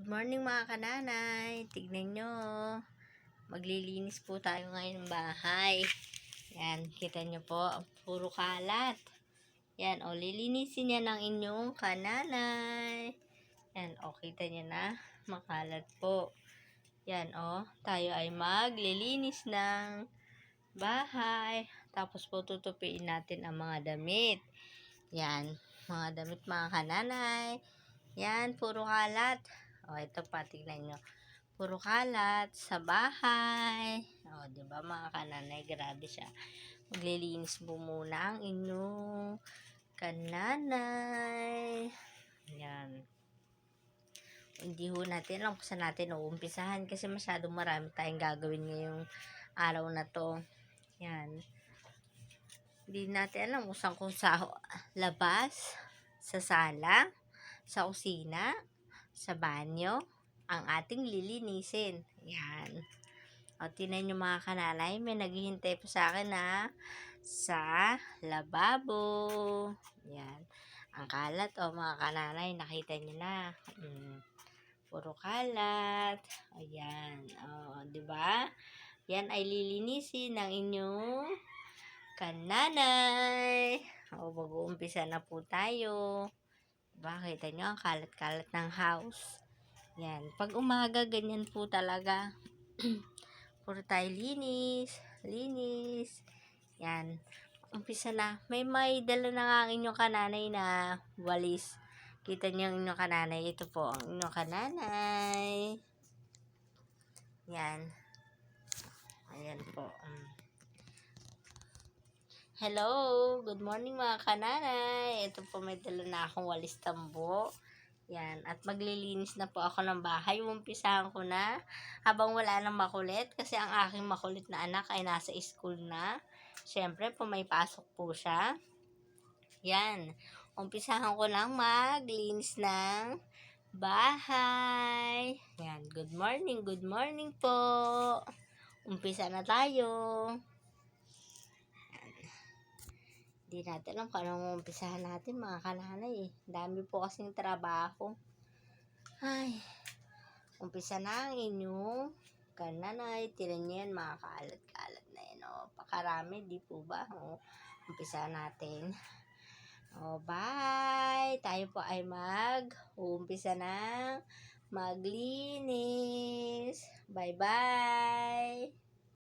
Good morning mga kananay. Tignan nyo. Maglilinis po tayo ngayon ng bahay. Yan, kita nyo po. Puro kalat. Yan, o lilinisin yan ng inyong kananay. Yan, o kita nyo na. Makalat po. Yan, o. Tayo ay maglilinis ng bahay. Tapos po tutupiin natin ang mga damit. Yan, mga damit mga kananay. Yan, puro kalat. O, ito pa, tignan nyo. Puro kalat sa bahay. O, diba mga kananay, grabe siya. Maglilinis po muna ang inyong kananay. Yan. Hindi ho natin alam kung saan natin uumpisahan kasi masyadong marami tayong gagawin ngayong araw na to. Yan. Hindi natin alam kung sa labas, sa sala, sa kusina, sa banyo, ang ating lilinisin. Yan. O, tinan nyo mga kananay, may naghihintay po sa akin na sa lababo. Yan. Ang kalat, o mga kananay, nakita nyo na. Puro kalat. Ayan. O, diba? Yan ay lilinisin ng inyong kananay. O, mag-uumpisa na po tayo. Diba? Kita nyo ang kalat-kalat ng house. Yan. Pag umaga, ganyan po talaga. Puro tayo linis. Linis. Yan. Umpisa na. May dala na nga ang inyong kananay na walis. Kita nyo ang inyong kananay. Ito po ang inyong kananay. Yan. Ayan po. Hello. Good morning mga kananay. Ito po may dala na akong walis tambo. Yan. At maglilinis na po ako ng bahay. Umpisahan ko na habang wala nang makulit. Kasi ang aking makulit na anak ay nasa school na. Siyempre po may pasok po siya. Yan. Umpisahan ko lang maglinis ng bahay. Yan. Good morning. Good morning po. Umpisa na tayo. Hindi natin alam kung anong umpisahan natin mga kananay. Dami po kasing trabaho. Ay. Umpisa na ang inyong kananay. Tinan nyo yan mga kalat-kalat na yan. O, pakarami. Di po ba? O, umpisa natin. O, bye! Tayo po ay mag-uumpisa ng maglinis. Bye-bye!